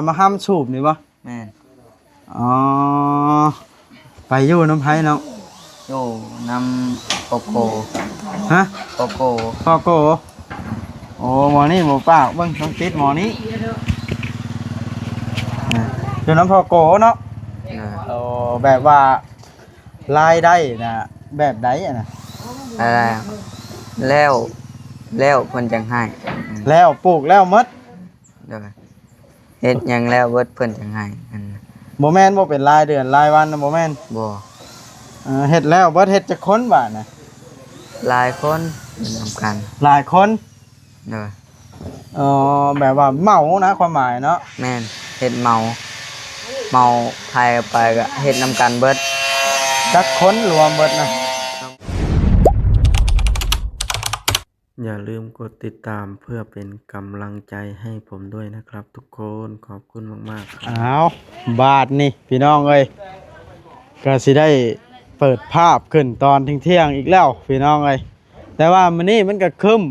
มาห้ามสูบนี่บ่แม่นอ๋อไปอยู่น้ำไผเนาะอยู่น้ำโกโก้ฮะโกโก้พ่อโกโอ้หมอนี่หมูป่าเบิ่งต้องติดหมอนี้อยู่น้ำพ่อโกเนาะโอ้แบบว่ารายได้นะแบบใดอ่ะนะอะไรแล้วแล้วเพิ่นจังให้แล้วปลูกแล้วหมดเด้อเฮ็ดหยังแล้วเบิดเพิ่นจังให้อันบ่แม่นบ่เป็นรายเดือนรายวันนะบ่แม่นบ่เฮ็ดแล้วเบิดเฮ็ดจักคนบาดน่ะหลายคนนำกันหลายคนเด้อแบบว่าเมานะความหมายเนาะแม่นเฮ็ดเมาไผไปก็เฮ็ดนำกันเบิดจักคนรวมเบิดนะอย่าลืมกดติดตามเพื่อเป็นกำลังใจให้ผมด้วยนะครับทุกคนขอบคุณมากๆครับอ้าวบาทนี่พี่น้องเอ้ยก็สิได้เปิดภาพขึ้นตอนเที่ยงอีกแล้วพี่น้องเอ้ยแต่ว่ามื้อนี้มันก็ครึ้ม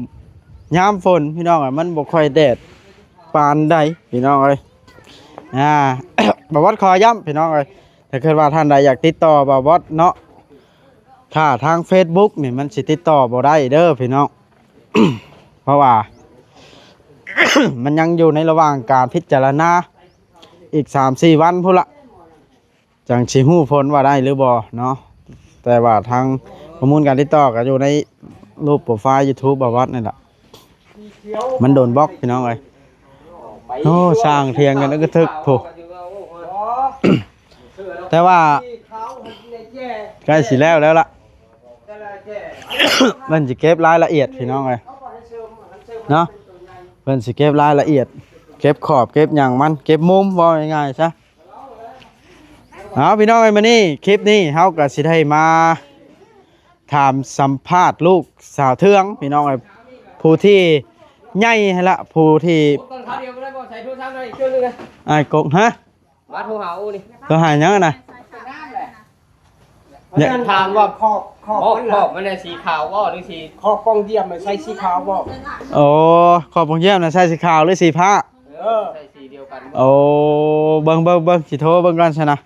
ยามฝนพี่น้องเอ้ยมันบ่ค่อยแดดปานใดพี่น้องเอ้ยบ่าววัดขอย้ำพี่น้องเอ้ยถ้าเกิดว่าท่านใดอยากติดต่อบ่าววัดเนาะถ้าทาง Facebook นี่มันสิติดต่อบ่ได้เด้อพี่น้อง เพราะว่า มันยังอยู่ในระหว่างการพิจารณาอีก 3-4 วันพุ่นละจังสิฮู้ผลว่าได้หรือบ่เนาะแต่ว่าทางข้อมูลการติดต่อก็อยู่ในรูปโปรไฟล์ YouTube บ่าววัดนี่แหละมันโดนบล็อกพี่น้องเอ้ยโอ้สร้างเถียงกันก็ทึกโผ แต่ว่าใกล้สิแล้วล่ะ มันสิเก็บรายละเอียดพี่น้องเอ้ยเนาะเพิ่นสิเก็บรายละเอียดเก็บขอบเก็บหยังมันเก็บมุมว่าง่ายๆซะพี่น้องเอ้ยมื้อนี้คลิปนี้เฮาก็สิได้มาถามสัมภาษณ์ลูกสาวเทืองพี่น้องเอ้ยผู้ที่ใหญ่ให้ละผู้ที่ไอ้กกฮะมาโทรหาอูนี่ตัวหายังน่ะเนี่ยถามว่าขอบมันเนี่ยสีขาวบ่หรือสีขอบกองเยี่ยมมันใช้สีขาวบ่โอ้ขอบของเยี่ยมน่ะใส่สีขาวหรือสีผ้าใส่สีเดียวกันโอ้เบิ่งสิโทรเบิ่งกันซะนะ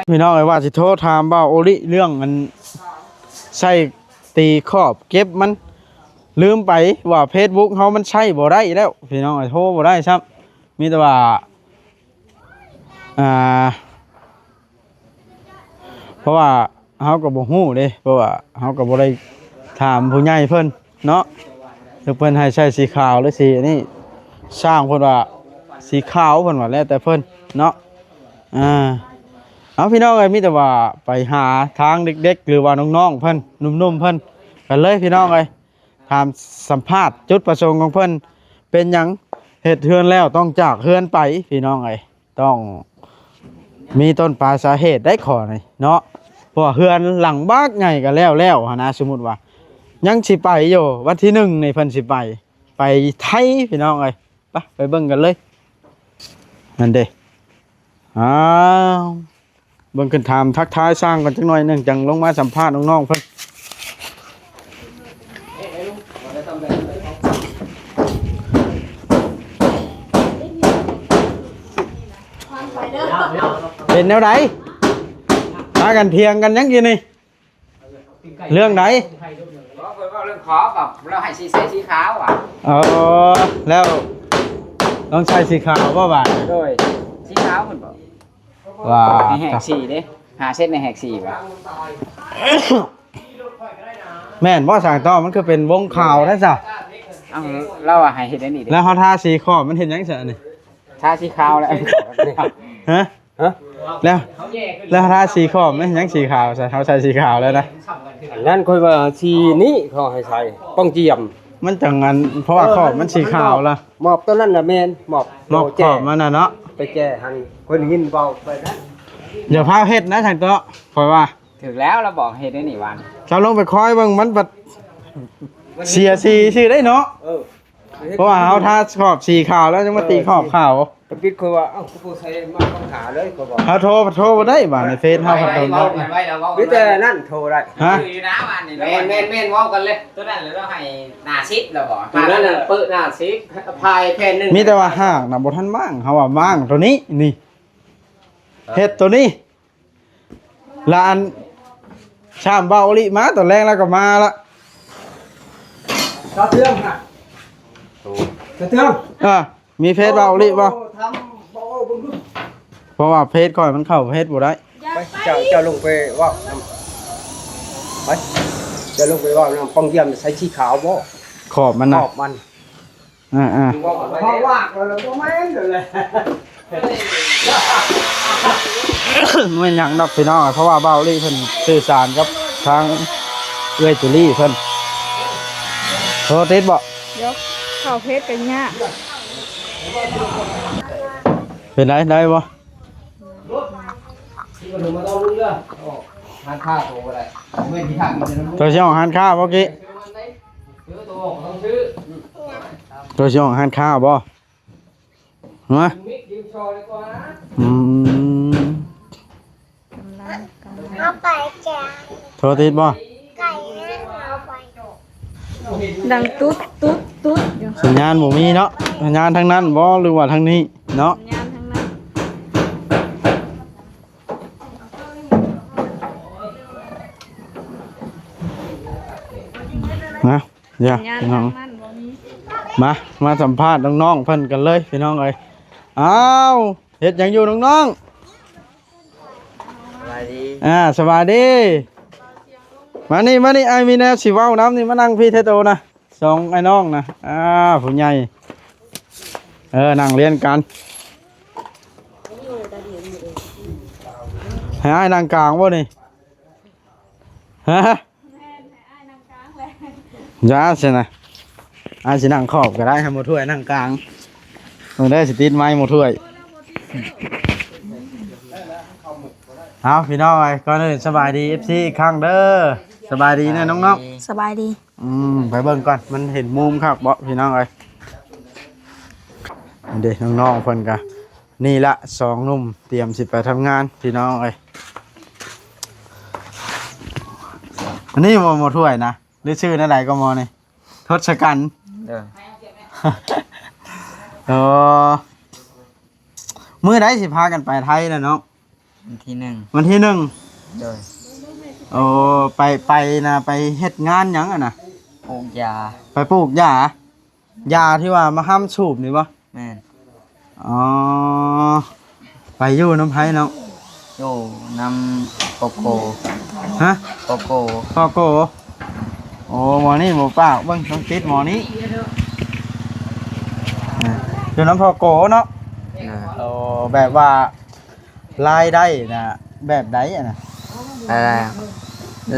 พี่น้องเอ้ยว่าสิโทรถามบ่าวโอลิเรื่องมันใส่ตีขอบเก็บมันลืมไปว่า Facebook เฮามันใช้บ่ได้แล้วพี่น้องเอ้ยโทรบ่ได้ครับมีแต่ว่าเพราะว่าเฮาก็บ่ฮู้เด้เพราะว่าเฮาก็บ่ได้ถามผู้ใหญ่เพิ่นเนาะคือเพิ่นให้ใช้สีขาวหรือสีอันนี้สร้างเพิ่นว่าสีขาวเพิ่นว่าแล้วแต่เพิ่นเนาะเอาพี่น้องเอ้ยมีแต่ว่าไปหาทางเด็กๆหรือว่าน้องๆเพิ่นหนุ่มๆเพิ่นกันเลยพี่น้องเอ้ยถามสัมภาษณ์จุดประสงค์ของเพิ่นเป็นหยังเฮ็ดเฮือนแล้วต้องจากเฮือนไปพี่น้องเอ้ยต้องมีต้นปลายสาเหตุได้ขอนี่เนาะเพราะเฮือนหลังบ้านใหญ่ก็แล้วหั่นนะสมมุติว่ายังสิไปอยู่วันที่1นี่เพิ่นสิไปไทยพี่น้องเอ้ยไปเบิ่งกันเลยนั่นเด้เบิ่งขึ้นถามทักทายสร้างกันจักหน่อยนึงจังลงมาสัมภาษณ์น้องๆเพิ่นเป็นแนวใดพากันเถียงกันยังกินนี่เรื่องไหนเรื่องขอกับเราให้สีใส่สีขาวอ่ะแล้วต้องใช้สีขาวบ่บาดโดยสีขาวเหมือนบ่ว่าแหกสีเด้หาเส้นในแหกสีบ่แม่นบ่สั่งต่อมันคือเป็นวงขาวได้ซะเราให้เฮ็ดได้นี่เด้แล้วเฮาทาสีขอบมันเห็นยังซะนี่ทาสีขาวแล้วฮะแล้วทาสีขอบมันเห็นยังสีขาวซะเฮาใส่สีขาวแล้วนะนั่นค่อยว่าสีนี้เขาให้ใส่ป้องเจียมมันจังงั้นเพราะว่าขอบมันสีขาวล่ะหมอบตัวนั้นน่ะแม่นหมอบขอบมันน่ะเนาะไปแก้หันคนยินเบาไปนะเดี๋ยวพาเฮ็ดนะทางโต๊ะค่อยว่าถึงแล้วเราบอกเฮ็ดได้นี่วันเจ้าลงไปคอยเบิ่งมันบัดเสียสีชื่อได้เนาะเพราะว่าเฮาทาขอบสีขาวแล้วจังมาตีขอบขาวไป ก็ปิดคือว่าเอ้ากูใส่มาต้องหาเลยก็บอก เฮาโทรบ่ได้บ่ในเฟซเฮาครับ เว้ากันไว้แล้วเว้า มีแต่นั่นโทรได้ ฮะ อยู่นะบ้านนี่ แม่นเว้ากันเลย ตัวนั้นเราให้หน้าซิดแล้วบ่ ตัวนั้นน่ะเปิดหน้าซิพายแผ่นนึง มีแต่ว่าหากน่ะบ่ทันมั่งเฮาว่ามั่งตัวนี้นี่เฮ็ดตัวนี้ลานชามเบาลิมาตอนแรกแล้วก็มาละ กระเทืองค่ะกระเทือง มีเฟซเบาลิบ่ ทำบ่เอาบ่ดู เพราะว่าเฟซข่อยมันเข้าเฟซบ่ได้ ไปเจ้าลงไปว่านำไปเจ้าลงไปว่านำป้องเยี่ยมใส่สีขาวบ่ ขอบมัน ข น่ะ อบมัน อ่า เพราะว่าเราบ่แม่นเลย ๆ ไม่หยังดอกพี่น้องเพราะว่าเบาลิเพิ่นสื่อสารกับทางเอื้อยจุลี่เพิ่นโทรติดบ่ เดี๋ยวเข้าเพชรกันยาก เป็นได้บ่ ที่ก็ถึงมาต้องรู้เรื่องทานข้าวโตอะไรแม่นที่ทางมันจะรู้ ตัวช่องหันข้าวบ่กี้ ซื้อตัวต้องซื้อ ตัวช่องหันข้าวบ่ฮะ มิกยิงชอเลยก่อนนะ อืม เอาไปจ้ะ โทรติดบ่ ไก่นะเอาไป ดังตุ๊ดตุ๊ดตุ๊ดอยู่ สัญญาณบ่มีเนาะสัญญาณทางนั้นบ่หรือว่าทางนี้เนาะ งานทั้งนั้น นะเดี๋ยว งาน พี่น้ ทั้ อง งนั้นบ่มี มาสัมภาษณ์น้องๆเพิ่นกันเลยพี่น้องเอ้ยอ้าวเฮ็ดหยังอยู่น้อง สวัสดี ๆสวัสดีมานี่ไอ้มีแนวสิเว้าน้ำนี่มานั่งพี่เทโตนะสองไอ้น้องนะผู้ใหญ่นั่งเรียนกันให้อ้ายนั่งกลางบ่นี่ฮะจ้าสินะอ้ายสินั่งขอบก็ได้ให้หมดถ้วยนั่งกลางมันได้สิติดไม้หมดถ้วยเอาพี่น้องไอ้ก่อนอื่นสบายดี FC อีกครั้งเด้อสบายดีนะน้องๆ สบายดี ไปเบิ่งก่อนมันเห็นมุมครับบ่พี่น้องเอ้ยเด็กน้องๆเพิ่นก็นี่ละสองหนุ่มเตรียมสิไปทำงานพี่น้องเอ้ยอันนี้หมอถ้วยนะหรือชื่อนั่นใดก็หมอนี่ทศกัณฐ์ เด้อ เออมื้อใดสิพากันไปไทยน่ะเนาะ วันที่หนึ่ง วันที่หนึ่ง เด้อ โอ้ไปนะไปเฮ็ดงานหยังอ่ะนะ ปลูกยา ไปปลูกหญ้ายาที่ว่ามาห้ามสูบนี่บ่ แม่น อ๋อไปอยู่น้ำไผ่เนาะ อยู่นำโกโก้ ฮะ โกโก้ พ่อโกโอ้หมอนี่หมูป่าเบิ่งต้องติดหมอนี้อยู่น้ำพ่อโกเนาะ เด้อ โอ้แบบว่ารายได้นะแบบใดอ่ะนะ อะไร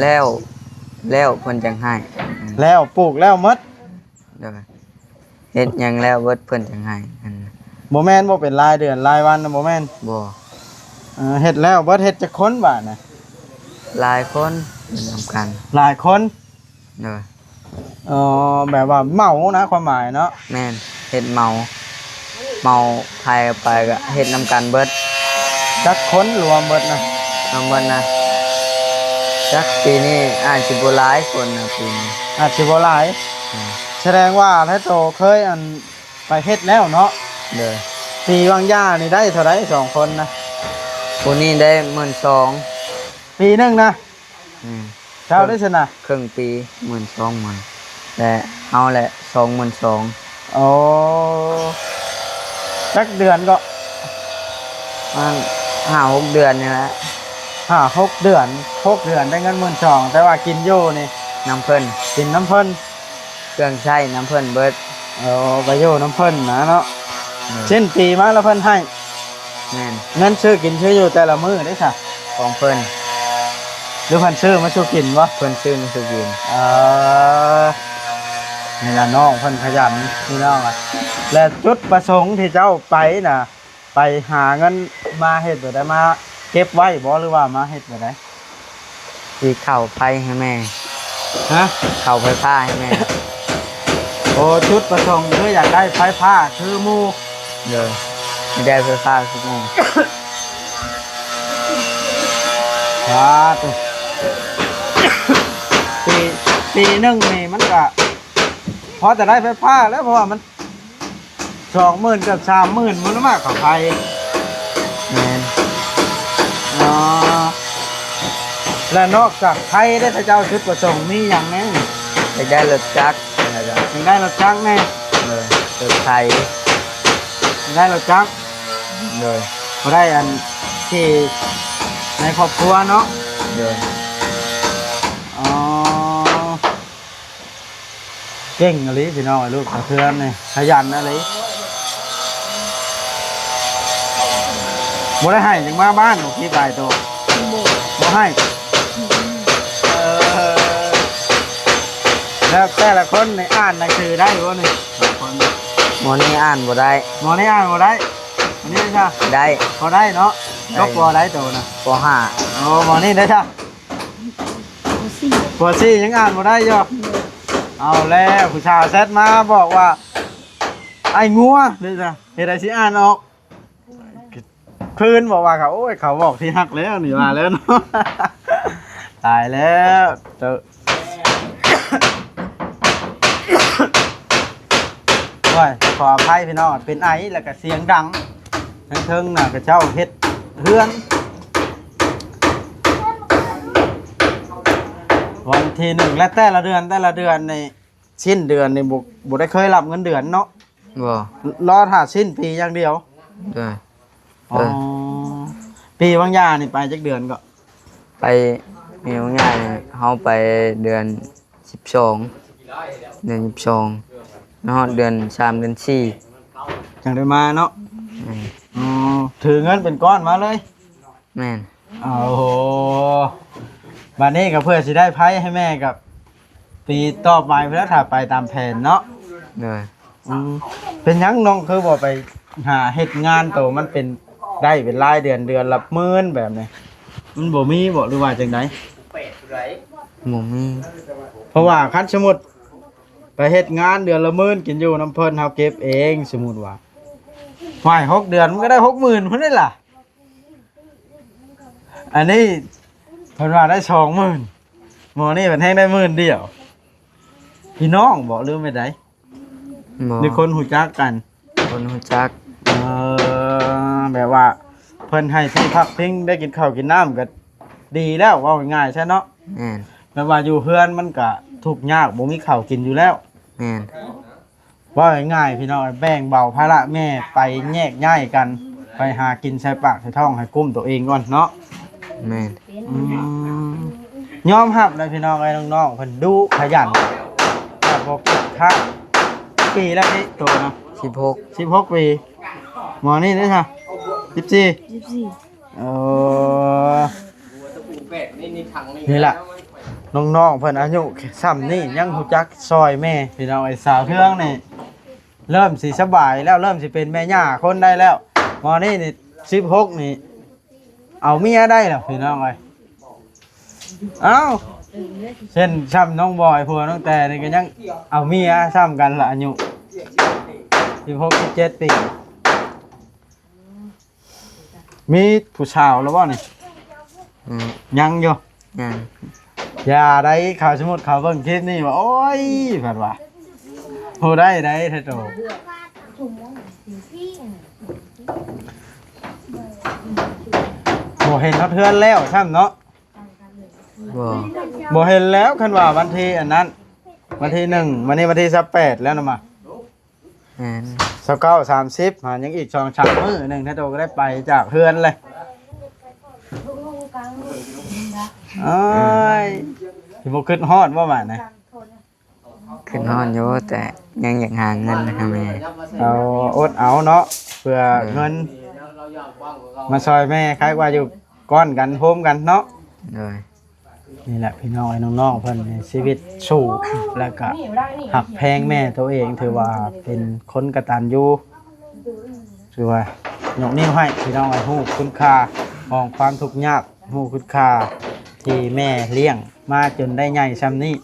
แล้วแล้วเพิ่นจังให้ แล้วปลูกแล้วหมด เด้อเฮ็ดหยังแล้วเบิดเพิ่นจังให้อัน บ่แม่นบ่เป็นรายเดือนรายวันนะบ่แม่น บ่ เฮ็ดแล้วเบิดเฮ็ดจักคนบาดน่ะ หลายคนเป็นนำกัน หลายคน เด้อ แบบว่าเหมานะความหมายเนาะ แม่นเฮ็ดเมาไทยไปก็เฮ็ดนำกันเบิด จักคนรวมเบิดนะ น้ำมันนะจักปีนี้อาจสิบ่หลายคนนะปีนี้ อาจสิบ่หลาย อืม แสดงว่าถ้าโตเคยไปเฮ็ดแล้วเนาะ เด้อ ปีวางย่านี่ได้เท่าไหร่2คนนะ ผู้นี้ได้12,000 ปีหนึงนะ อืม เจ้าได้ชนะ ครึ่งปี12,000แต่เอาแหละ22,000 โอ้จักเดือนก็ มัน5-6 เดือนนี่แหละ 6 เดือน6 เดือนได้เงิน12,000แต่ว่ากินอยู่นี่ น้ำเพิ่น กินน้ำเพิ่น เครื่องใช้น้ำเพิ่นเบิด ไปอยู่น้ำเพิ่นนะเนาะเช่นปีมาแล้วเพิ่นให้ แม่น เงินซื้อกินซื้ออยู่แต่ละมื้อได้ค่ะ ของเพิ่น หรือเพิ่นซื้อมาชูกินวะ เพิ่นซื้อมาสุกิน นี่ล่ะน้องเพิ่นขยันนี่น้องอ่ะและจุดประสงค์ที่เจ้าไปน่ะ ไปหาเงินมาเฮ็ดบ่ได้มาเก็บไว้บ่หรือว่ามาเฮ็ดบ่ได้ สิเข้าไผให้แม่ ฮะ เข้าไฟฟ้าให้แม่ โอ้จุดประสงค์คืออยากได้ไฟฟ้าคือหมู่ เด้อ ไม่ได้ไฟฟ้าทุกโมง ครับปีหนึงนี่มันก็พอจะได้ไฟฟ้าแล้วเพราะว่ามัน20,000กับ30,000มันมากของไทย แม่น อ๋อและนอกจากไทยได้พระเจ้าชุดประสงค์มีอย่างแน่ ไปได้รถจักรนะจ๊ะ ยังได้รถจักรแน่ เลยรถไทย ยังได้รถจักร เลย ก็ได้อันที่ในครอบครัวเนาะ เลย อ๋อเก่งอะไรพี่น้องไอ้ลูกสะเทือนนี่ขยันอะไรบ่ได้ให้ยังมาบ้านหนูพี่กายโตบ่ให้แล้วแต่ละคนในอ่านหนังสือได้บ่นี่คน หมอนี่อ่านบ่ได้ หมอนี่อ่านบ่ได้อันนี้ได้จ้ะ ได้ พอได้เนาะ ได้ ก็พอได้โตนะ ปห้า โอ้หมอนี่ได้จ้ะพอซี่ยังอ่านบ่ได้อยู่เอาแล้วผู้ชายแซดมาบอกว่าไอ้งัวนี่จ้ะเฮ็ดได้สิอ่านออกคืนบอกว่าเขาโอ้ยเขาบอกที่ฮักแล้วนี่มาแล้วเนาะ ตายแล้วเจอ โอ้ยขออภัยพี่น้องเป็นไอแล้วก็เสียงดังทั้งเทิงน่ะก็เจ้าเฮ็ดเฮือนวันที่หนึ่งและแต่ละเดือนในสิ้นเดือนในบุได้เคยรับเงินเดือนเนาะ บ่ รอถ้าสิ้นปีอย่างเดียว เลย อ๋อปีบางยานี่ไปจักเดือนก็ ไปมีง่ายๆเฮาไปเดือน12เดือน12แล้วเดือน3เดือน4 จังได้มาเนาะ แม่น อ๋อถือเงินเป็นก้อนมาเลย แม่น โอ้โหบัดนี้ก็เพื่อสิได้ไพ่ให้แม่กับ ปีต่อไปเพื่อถ้าไปตามแผนเนาะ เลย อืมเป็นหยังน้องคือบอกไปหาเฮ็ดงานโตมันเป็นได้เป็นรายเดือนละหมื่นแบบนี้มันบ่มีบ่หรือว่าจังได หมูมี เพราะว่าคันสมมุติไปเฮ็ดงานเดือนละหมื่นกินอยู่น้ำเพิ่นเฮาเก็บเองสมมุติว่าฝ่าย6 เดือนมันก็ได้60,000พุ่นนี่ล่ะอันนี้เพิ่นว่าได้20,000หมอนี่มันแฮงได้10,000เดียวพี่น้องบอกลืมไปได หมอ หรือคนหูจักกัน คนรู้จัก แบบว่าเพิ่นให้ที่พักพิงได้กินข้าวกินน้ำก็ดีแล้วว่าง่ายๆใช่เนาะ แม่น แบบว่าอยู่เพื่อนมันก็ทุกข์ยากบ่มีข้าวกินอยู่แล้ว แม่น ว่าง่ายๆพี่น้องแบ่งเบาภาระแม่ไปแยกย้ายกัน ไปหากินใส่ปากใส่ท้องให้กุ้มตัวเองก่อนเนาะ แม่น ยอมรับเลยพี่น้องไอ้น้องๆเพิ่นดุขยันแต่บ่คิดคักปีแล้วนี่โตเนาะ 16 16 ปีหมอนี่ด้วยค่ะ14 14 นี่แหละน้องๆเพิ่นอายุซ้ำนี่ยังฮู้จักซอยแม่พี่น้องไอ้สาวเทืองนี่เริ่มสิสบายแล้วเริ่มสิเป็นแม่ย่าคนได้แล้วหมอนี่นี่16นี่เอาเมียได้แล้วพี่น้องเอ้ยเอ้าเช่นซ้ำน้องบอยผัวน้องแต่นี่ก็ยังเอาเมียซ้ำกันละอายุ16 17ปีมีผู้สาวแล้วบ่นี่ อืม ยังอยู่ ยัง อย่าได้ข่าวสมมุติข่าวเบิ่งคลิปนี่ว่าโอ้ยเพิ่นว่าโหได้เท่าโตบ่เห็นเขาเทือนแล้วใช่เนาะ บ่ บ่เห็นแล้วคันว่าวันที่อันนั้นวันที่1วันนี้วันที่28แล้วนะมา แม่น 29 30หายังอีก2-3มื้อหนึงเท่าโตก็ได้ไปจากเฮือนเลยเอ้ยสิบ่คิดฮอดบ่ว่านะ ขึ้นฮอนอยู่แต่ยังอยากหาเงินนะครับแม่ เอาอดเอาเนาะเพื่อเงินมาซอยแม่คล้ายว่าอยู่ก้อนกันโฮมกันเนาะ เลย นี่แหละพี่น้องไอ้น้องๆเพิ่นในชีวิตสู้แล้วก็หักแพงแม่ตัวเองถือว่าเป็นคนกตัญญูถือว่ายกนิ้วให้พี่น้องไอ้ฮู้คุณค่าของความทุกข์ยากฮู้คุณค่าที่แม่เลี้ยงมาจนได้ใหญ่ซ้ำนี้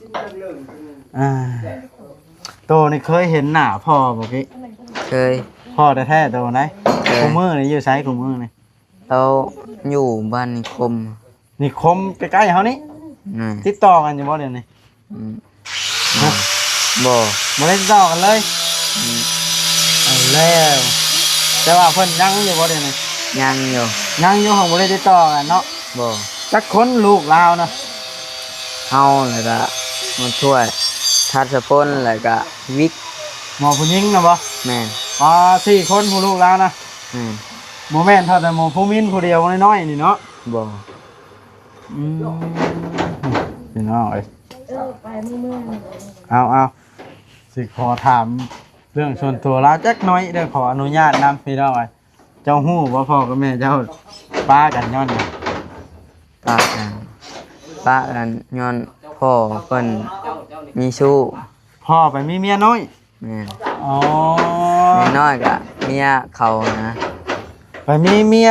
โตนี่เคยเห็นหน้าพ่อบ่กี้ เคย พ่อแท้ๆโตไหนคุมมือนี่อยู่ไสคุมมือนี่ เราอยู่บ้านนิคม นี่คมใกล้ๆเฮานี่ นี่ ติดต่อกันอยู่บ่เดี๋ยวนี้ อืมบ่ บ่ได้ติดต่อกันเลย อืม เอาแล้วแต่ว่าเพิ่นยังอยู่บ่เดี๋ยวนี้ ยังอยู่ ยังอยู่ของบ่ได้ติดต่อกันเนาะ บ่ จักคนลูกลาวนะ เฮาแล้วก็มาช่วยทัศพลแล้วก็วิก หมอผู้หญิงนะบ่ แม่น อ๋อ4คนผู้ลูกลาวนะ แม่น บ่แม่นเท่าแต่หมอผู้มินผู้เดียวน้อยๆนี่เนาะ บ่ พี่น้องเอ้ยเอาสิขอถามเรื่องส่วนตัวลาวจักหน้อยเด้อขออนุญาตนำพี่น้องเอ้ยเจ้าฮู้บ่พ่อกับแม่เจ้าป้ากันย้อนหยัง ปะกันย้อนพ่อเพิ่นมีชู้ พ่อไปมีเมียน้อย แม่น อ๋อ เมียน้อยก็เมียเขานะ ไปมีเมีย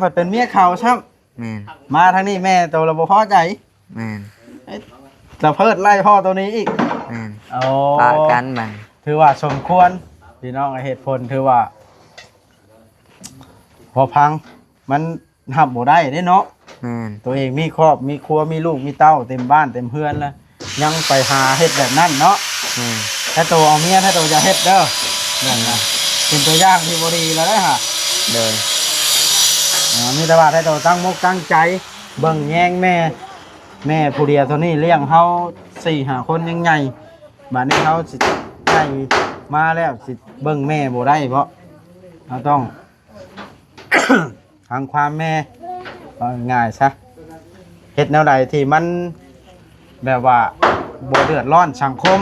ผัดเป็นเมียเขาซ้ำ แม่น มาทางนี้แม่ตัวเราบ่พอใจ แม่น จะเพิดไล่พ่อตัวนี้อีก แม่น โอ้ ปะกันบัด ถือว่าสมควรพี่น้องเหตุผลถือว่า พอพังมันหับบ่ได้เด้เนาะ แม่น ตัวเองมีครอบมีครัวมีลูกมีเต้าเต็มบ้านเต็มเฮือนแล้วยังไปหาเฮ็ดแบบนั้นเนาะ แม่น ถ้าตัวเอาเมียถ้าตัวจะเฮ็ดเด้อนั่นนะเป็นตัวอย่างที่บ่ดีแล้วเด้อฮะ เลย มีแต่ว่าถ้าตัวตั้งมุกตั้งใจเบิ่งแย่งแม่ผู้เดียวเท่านี้เลี้ยงเฮา4-5 คนยังใหญ่บัดนี้เฮาสิใหญ่มาแล้วสิเบิ่งแม่บ่ได้เพราะเราต้อง ทางความแม่เอาง่ายซะเฮ็ดแนวใดที่มันแบบว่าบ่เดือดร้อนสังคม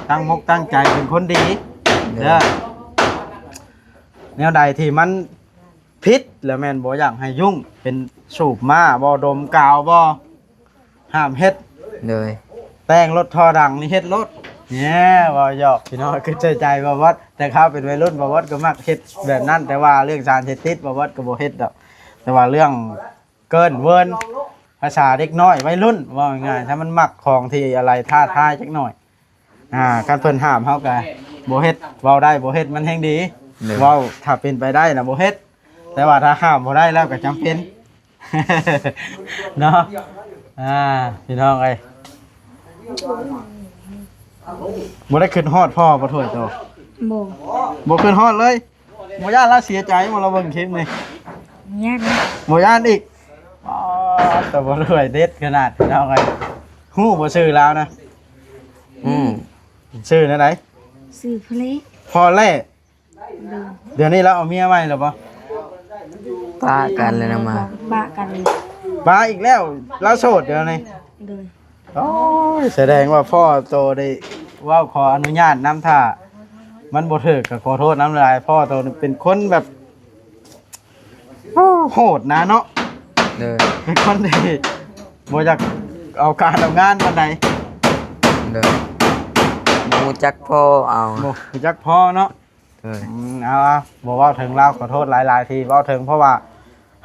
ตั้งมุกตั้งใจเป็นคนดีเด้อแนวใดที่มันพิษแล้วแม่นบ่อยากให้ยุ่งเป็นสูบมาบ่ดมกาวบ่ห้ามเฮ็ด เลย แต่งรถท่อดังนี่เฮ็ดรถเนี่ยบ่หยอกพี่น้องคือใจบ่วัดแต่เขาเป็นวัยรุ่นบ่วัดก็มักเฮ็ดแบบนั้นแต่ว่าเรื่องสารเสพติดบ่วัดก็บ่เฮ็ดดอกแต่ว่าเรื่องเกินเวินภาษาเด็กน้อยวัยรุ่นว่าง่ายๆถ้ามันมักของที่อะไรท้าทายจักหน่อยการเพิ่นห้ามเฮาก็บ่เฮ็ดเว้าได้บ่เฮ็ดมันแฮงดีเว้าถ้าเป็นไปได้น่ะบ่เฮ็ดแต่ว่าถ้าห้ามบ่ได้แล้วก็จำเป็น เนาะพี่น้องเอ้ยบ่ได้ขึ้นฮอดพ่อบ่ถ้วยโต บ่ บ่ขึ้นฮอดเลยบ่ย่านเราเสียใจบ่เราเบิ่งคลิปนี่ ยากนะ บ่ย่านอีกอ๋อแต่บ่ถ้วยเด็ดขนาดพี่น้องเอ้ยฮู้บ่ชื่อแล้วนะ ชื่อนั่นไหน ซื้อเพลง พอแล่เดี๋ยวนี้เราเอาเมียใหม่แล้วบ่ ปะกันเลยนะมา ปะกันเลย มาอีกแล้วเราโสดเดี๋ยวนี้ เลย โอ้ยแสดงว่าพ่อโตได้เว้าขออนุญาตนำถ้ามันบ่ถูกก็ขอโทษน้ำลายพ่อโตนี่เป็นคนแบบโหดนะเนาะ เลย เป็นคนที่บ่อยากเอาการเอางานปานใด เลยมูจักพ่อเอา บ่รู้จักพ่อเนาะ เลย เอาบ่เว้าถึงเราขอโทษหลายๆทีเว้าถึงเพราะว่า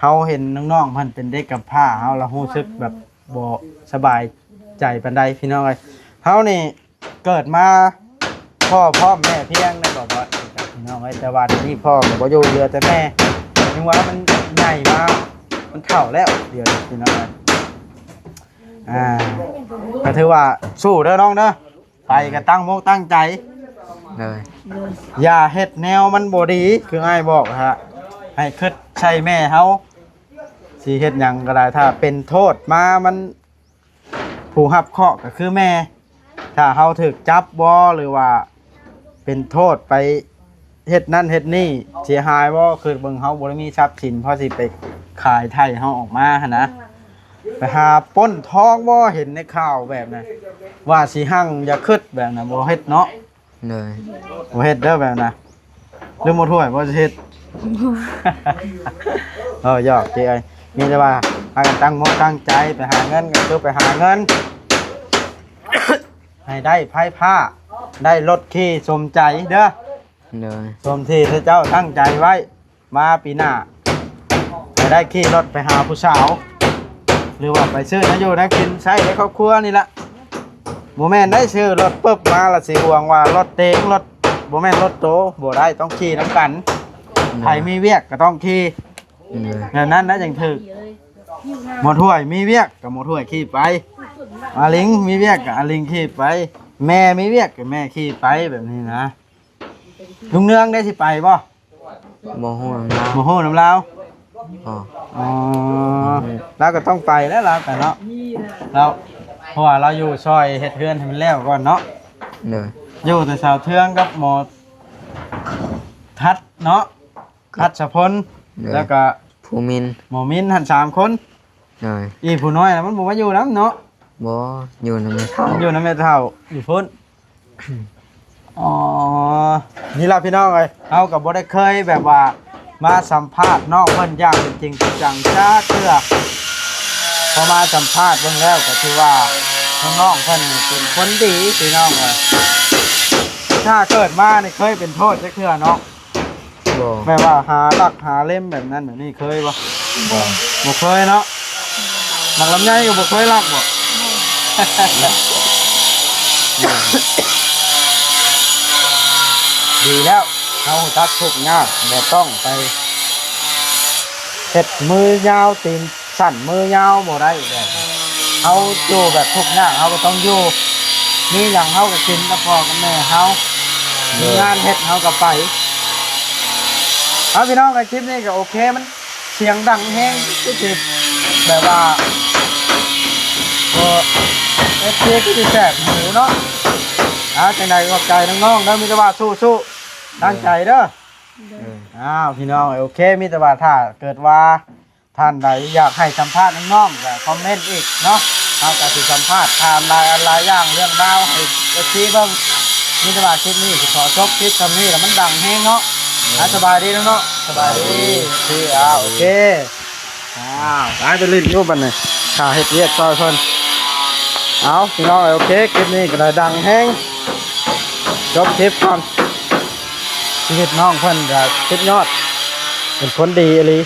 เฮาเห็นน้องๆมันเป็นเด็กกับผ้าเฮาละรู้สึกแบบบ่สบายใจปานใดพี่น้องเอ้ยเฮานี่เกิดมาพ่อพร้อมแม่เพียงได้บ่บ่พี่น้องเอ้ยแต่ว่าเดี๋ยวนี้พ่อก็บ่อยู่เหลือแต่แม่ถึงว่ามันใหญ่มามันเฒ่าแล้วเดี๋ยวนี้พี่น้องเอ้ยก็ถือว่าสู้เด้อน้องเด้อไปก็ตั้งมุกตั้งใจ เลย อย่าเฮ็ดแนวมันบ่ดีคืออ้ายบอกฮะให้คิดใช่แม่เฮาสิเฮ็ดหยังก็ได้ถ้าเป็นโทษมามันผู้รับเคราะห์ก็คือแม่ ถ้าเฮาถูกจับบ่หรือว่าเป็นโทษไปเฮ็ดนั่นเฮ็ดนี่เสียหายบ่คือเบิ่งเฮาบ่ได้มีทรัพย์สินพอสิไปขายไทยเฮาออกมาหั่นนะไปหาปล้นทองบ่เห็นในข่าวแบบนั้นว่าสิหั่งอย่าคิดแบบนั้นบ่เฮ็ดเนาะ เลย บ่เฮ็ดเด้อแบบนะหรือบ่ถ้วยบ่สิเฮ็ด หยอกเจ้ยมีแต่ว่าพากันตั้งมกตั้งใจไปหาเงินก็คือไปหาเงิน ให้ได้ไพ่ผ้าได้รถขี่สมใจเด้อ เลย สมที่พระเจ้าตั้งใจไว้มาปีหน้าจะได้ขี่รถไปหาผู้สาว หรือว่าไปซื้อนะอยู่นะกินใช้ในครอบครัวนี่ละโมแมนได้ซื้อรถปุ๊บมาละสิห่วงว่ารถเต็งรถ บ่แม่นรถโตบ่ได้ต้องขี่น้ำกันไผมีเวียกก็ต้องขี่แบบนั้นนะจังถึกหมอถ้วยมีเวียกก็หมอถ้วยขี่ไปอาลิงมีเวียกก็อาลิงขี่ไปแม่มีเวียกก็แม่ขี่ไปแบบนี้นะลุงเนืองได้สิไปบ่ บ่ฮู้นำลาว บ่ฮู้น้ำลาว บ่ อ๋อเราก็ต้องไปแล้วเราแต่เนาะเราเพราะว่าเราอยู่ซอยเฮ็ดเฮือนให้มันแล้วก่อนเนาะ เลย อยู่แต่สาวเทืองกับหมอทัดเนาะทัดสะพลแล้วก็ ภูมิน หมอมินหัน3คน เลย อีผู้น้อยน่ะมันบ่มาอยู่นำเนาะ บ่อยู่นำแม่เฒ่า อยู่นำแม่เฒ่าอยู่พุ่นอ๋อนี่ล่ะพี่น้องเอ้ยเฮาก็บ่ได้เคยแบบว่ามาสัมภาษณ์น้องเพิ่นอย่างเป็นจริงเป็นจังจ้าเทื่อพอมาสัมภาษณ์เบิ่งแล้วก็ถือว่าน้องๆเพิ่นนี่เป็นคนดีพี่น้องเอ้ยถ้าเกิดมานี่เคยเป็นโทษจักเทื่อเนาะ บ่ แม่ว่าหาหลักหาเล่มแบบนั้นแบบนี้เคยบ่บ่เคยเนาะหลักลำไยก็บ่เคยลักบ่ดีแล้วเอาตักทุกข์ยากบ่ต้องไปเฮ็ดมือยาวตีนสั่นมือยาวบ่ได้แบบเฮาอยู่แบบทุกข์ยากเฮาก็ต้องอยู่มีหยังเฮาก็กินกับพ่อกับแม่เฮามีงานเฮ็ดเฮาก็ไป เอาพี่น้องในคลิปนี้ก็โอเคมันเสียงดังแห้งก็คือแบบว่าเอฟซีก็จะแสบหูเนาะจังใดขอบใจน้องๆแล้วมีแต่ว่าสู้ๆตั้งใจเด้ออ้าวพี่น้องโอเคมีแต่ว่าถ้าเกิดว่าท่านใดอยากให้สัมภาษณ์น้องๆก็คอมเมนต์อีกเนาะเอาก็สิสัมภาษณ์ถามรายอย่างเรื่องราวให้เอฟซีเบิ่งมีแต่ว่าคลิปนี้สิขอจบคลิปคำนี้แล้วมันดังแห้งเนาะสบายดีเนาะสบายดีที่โอเคไปเล่นรูปมันเลยข้าเฮ็ดเรียกซอยเพิ่นเอาพี่น้องโอเคคลิปนี้ก็ได้ดังแห้งจบคลิปก่อนชีวิตน้องเพิ่นก็สุดยอดเป็นคนดีอีหลี